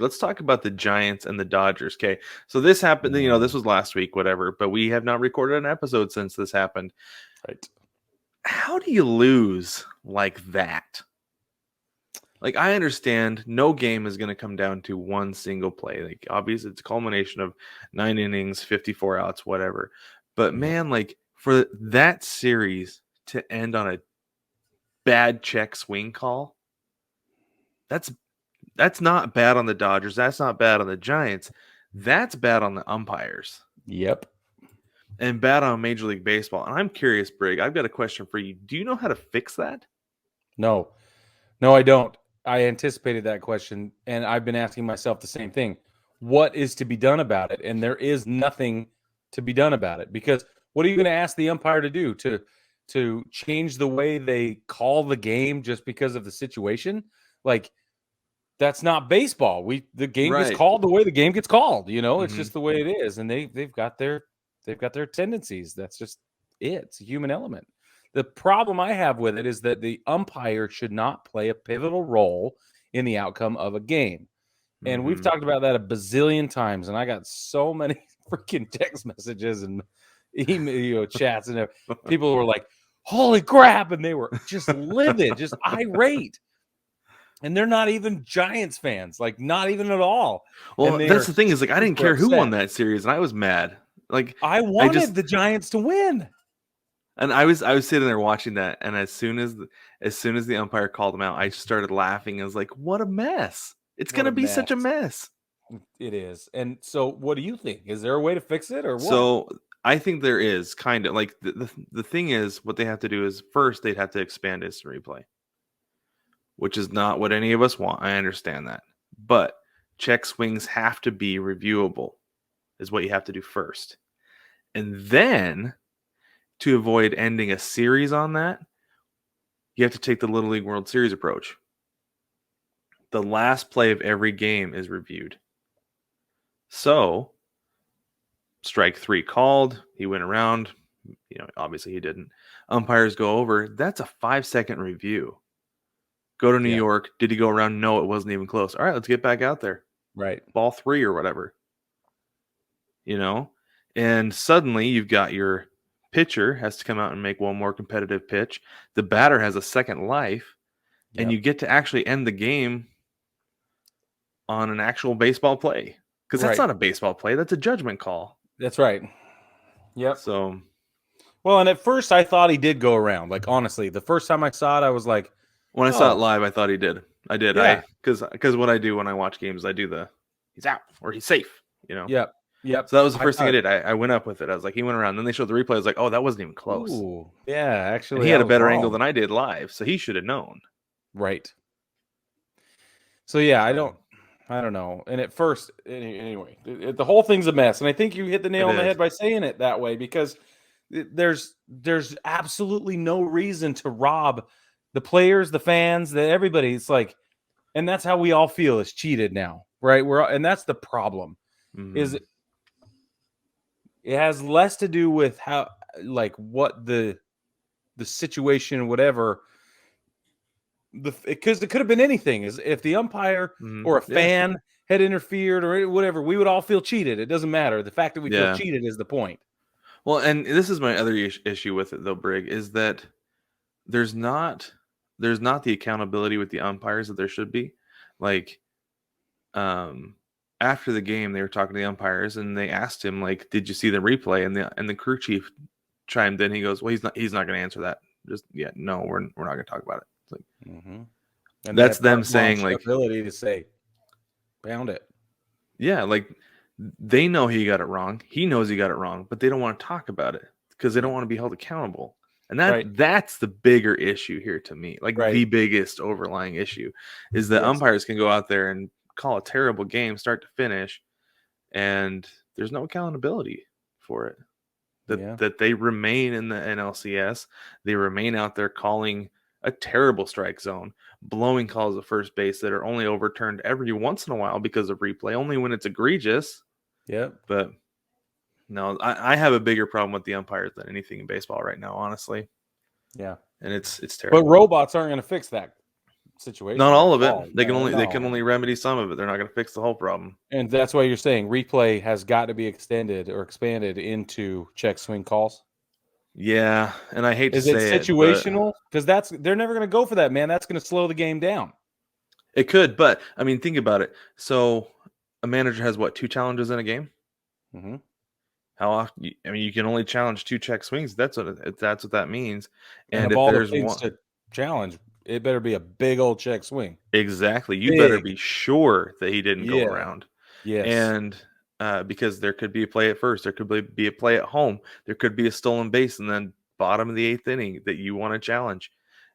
let's talk about the Giants and the Dodgers. Okay, so this happened. This was last week, whatever. But we have not recorded an episode since this happened. Right. How do you lose like that? Like, I understand no game is going to come down to one single play. Like, obviously, it's a culmination of 9 innings, 54 outs, whatever. But man, like, for that series to end on a bad check swing call, that's not bad on the Dodgers. That's not bad on the Giants. That's bad on the umpires. Yep. And bad on Major League Baseball. And I'm curious, Brig, I've got a question for you. Do you know how to fix that? No, I don't. I anticipated that question, and I've been asking myself the same thing. What is to be done about it? And there is nothing to be done about it, because what are you going to ask the umpire to do? To change the way they call the game just because of the situation? Like, that's not baseball. The game gets called the way the game gets called. It's just the way it is, and they've got their tendencies. That's just it. It's a human element. The problem I have with it is that the umpire should not play a pivotal role in the outcome of a game. And we've talked about that a bazillion times, and I got so many freaking text messages and email chats, and people were like, holy crap, and they were just livid, just irate. And they're not even Giants fans, like not even at all. Well, that's the thing is, like, I didn't care who won that series, and I was mad. Like, I wanted the Giants to win. And I was sitting there watching that, and as soon as the umpire called him out, I started laughing. I was like, "What a mess! It's going to be such a mess." It is. And so, what do you think? Is there a way to fix it, or what? So I think there is, kind of. Like, the thing is, what they have to do is first they'd have to expand instant replay, which is not what any of us want. I understand that, but check swings have to be reviewable, is what you have to do first, and then, to avoid ending a series on that, you have to take the Little League World Series approach. The last play of every game is reviewed. So, strike 3 called. He went around. Obviously he didn't. Umpires go over. That's a 5-second review. Go to New York. Did he go around? No, it wasn't even close. All right, let's get back out there. Right. Ball 3 or whatever. And suddenly you've got your pitcher has to come out and make one more competitive pitch. The batter has a second life, and you get to actually end the game on an actual baseball play, because that's not a baseball play. That's a judgment call. That's right. Yep. So, well, and at first I thought he did go around. Like, honestly, the first time I saw it, I was like, when I saw it live, I thought he did. I did. Yeah. Because what I do when I watch games, I do he's out or he's safe. Yep. So that was the first thing I did. I went up with it. I was like, he went around. Then they showed the replay. I was like, oh, that wasn't even close. Ooh, yeah, actually. And he had a better angle than I did live, so he should have known. Right. So, yeah, I don't know. And at first, anyway, the whole thing's a mess. And I think you hit the nail on the head by saying it that way, because there's absolutely no reason to rob the players, the fans, everybody. It's like, and that's how we all feel is cheated now, right? And that's the problem. Is it has less to do with how, like, what the situation, whatever. Because it could have been anything. Is if the umpire or a fan had interfered or whatever, we would all feel cheated. It doesn't matter. The fact that we feel cheated is the point. Well, and this is my other issue with it, though, Brig, is that there's not the accountability with the umpires that there should be. Like, after the game, they were talking to the umpires, and they asked him, like, "Did you see the replay?" And the crew chief chimed in. He goes, "Well, he's not going to answer that. No, we're not going to talk about it." It's like, and that's them saying, like, ability to say, "Pound it." Yeah, like, they know he got it wrong. He knows he got it wrong, but they don't want to talk about it because they don't want to be held accountable. And that's the bigger issue here to me. Like, the biggest overlying issue is that umpires can go out there and call a terrible game start to finish, and there's no accountability for it. That they remain in the NLCS. They remain out there calling a terrible strike zone, blowing calls at first base that are only overturned every once in a while because of replay, only when it's egregious. Yeah. But no, I have a bigger problem with the umpires than anything in baseball right now, honestly. Yeah. And it's terrible. But robots aren't going to fix that. situation. Not or all of it. call. They can only No. remedy some of it. They're not going to fix the whole problem. And that's why you're saying replay has got to be extended or expanded into check swing calls. Yeah, and I hate to Is it say it, but situational? Because they're never going to go for that, man. That's going to slow the game down. it could. But I mean, think about it. So a manager has what, 2 challenges in a game? Mm-hmm. How often? I mean, you can only challenge 2 check swings. That's what that means. And And of if all the there's things one, to challenge, it better be a big old check swing. exactly, you better Big. be sure that he didn't go Yeah. around. Yes. And because there could be a play at first, there could be a play at home, there could be a stolen base, and then bottom of the 8th inning that you want to challenge,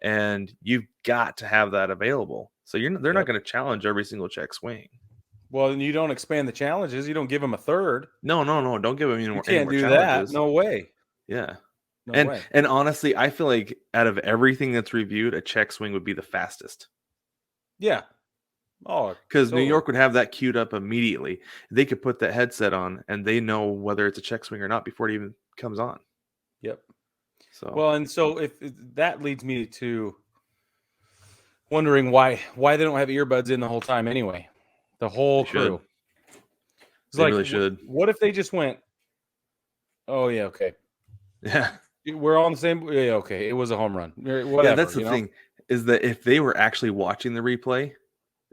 and you've got to have that available. So they're not Yep. going to challenge every single check swing. Well, then you don't expand the challenges. You don't give them a third. No, don't give them You any can't more do that. challenges. No way. Yeah, No way. and honestly, I feel like out of everything that's reviewed, a check swing would be the fastest. Yeah. Oh, Because New totally. York would have that queued up immediately. They could put that headset on, and they know whether it's a check swing or not before it even comes on. Yep. So Well, and so if that leads me to wondering why they don't have earbuds in the whole time anyway. The whole they should. crew. It's They like, really should. what if they just went, oh, yeah, okay. Yeah. We're on the same. Yeah, okay. It was a home run. Whatever. Yeah, that's the thing, is that if they were actually watching the replay,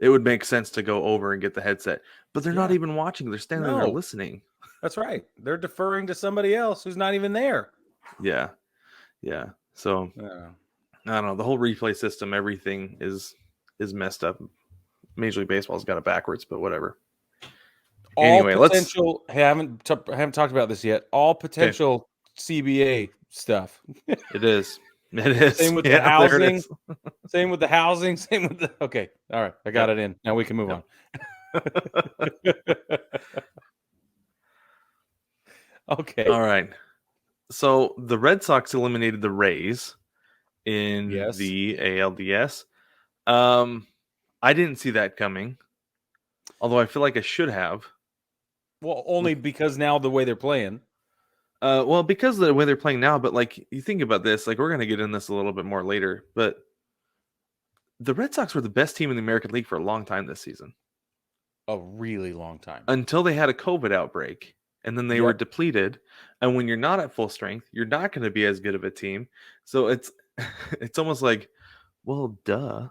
it would make sense to go over and get the headset. But they're not Yeah. even watching. They're standing there No. listening. That's right. They're deferring to somebody else who's not even there. Yeah. Yeah. So Yeah. I don't know. The whole replay system, everything is messed up. Major League Baseball's got it backwards, but whatever. All Anyway, potential. Haven't talked about this yet. All potential CBA stuff. It is. It is. Same with the There it housing. is. Same with the housing. Same with the. Okay. All right. I got Yep. it in. Now we can move Yep. on. Okay. All right. So the Red Sox eliminated the Rays in Yes. the ALDS. I didn't see that coming, although I feel like I should have. Well, only because now the way they're playing. Well, because of the way they're playing now, but like you think about this, like we're gonna get in this a little bit more later, but the Red Sox were the best team in the American League for a long time this season. A really long time. Until they had a COVID outbreak, and then they were Yep. depleted. And when you're not at full strength, you're not going to be as good of a team. So it's almost like, well, duh.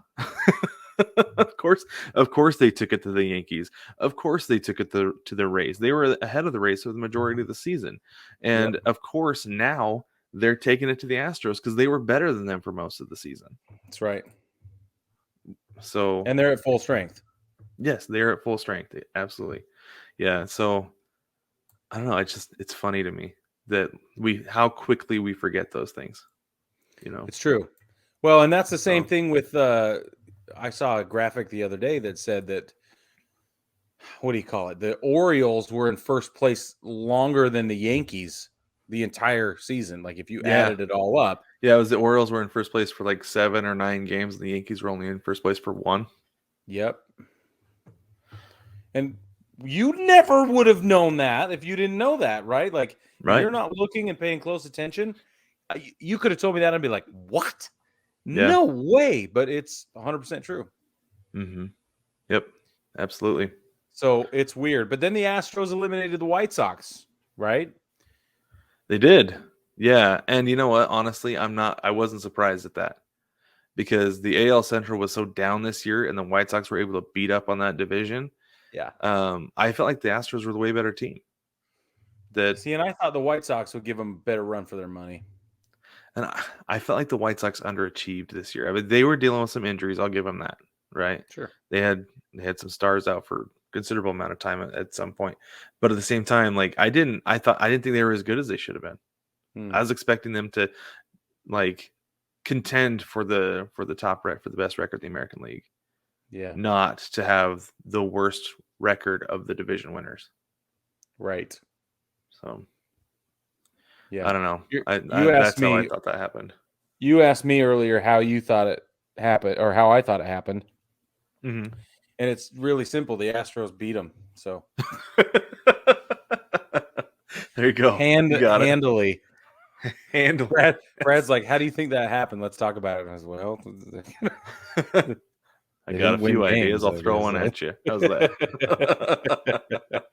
of course they took it to the Yankees. Of course they took it to the Rays. They were ahead of the Rays for the majority of the season. And of course now they're taking it to the Astros because they were better than them for most of the season. That's right. So And they're at full strength. yes, they're at full strength. Absolutely. Yeah. So I don't know. It's funny to me that how quickly we forget those things. You know, It's true. Well, and that's the same So- thing with I saw a graphic the other day that said that, what do you call it? The Orioles were in first place longer than the Yankees the entire season. Like if you added it all up. Yeah, it was the Orioles were in first place for like 7 or 9 games, and the Yankees were only in first place for 1. Yep. And you never would have known that if you didn't know that, right? Like, Right. You're not looking and paying close attention. You could have told me that and I'd be like, what? Yeah. No way. But it's 100% true. Mm-hmm. Yep, absolutely. So it's weird. But then the Astros eliminated the White Sox, right? They did. Yeah, and you know what? Honestly, I wasn't surprised at that because the AL Central was so down this year, and the White Sox were able to beat up on that division. Yeah. I felt like the Astros were the way better team. See, and I thought the White Sox would give them a better run for their money. And I felt like the White Sox underachieved this year. I mean, they were dealing with some injuries. I'll give them that, right? Sure. They had some stars out for a considerable amount of time at some point, but at the same time, like I didn't think they were as good as they should have been. I was expecting them to like contend for the top for the best record in the American League. Yeah. Not to have the worst record of the division winners. Right. So, yeah, I don't know. Asked that's how I me. thought that happened. You asked me earlier how you thought it happened, or how I thought it happened, Mm-hmm. and it's really simple. The Astros beat them, so there you go. You got handily. Handle. Brad's like, how do you think that happened? Let's talk about it. And I was well, I They got a didn't win few ideas. games, I'll I throw guess. one at you. How's that?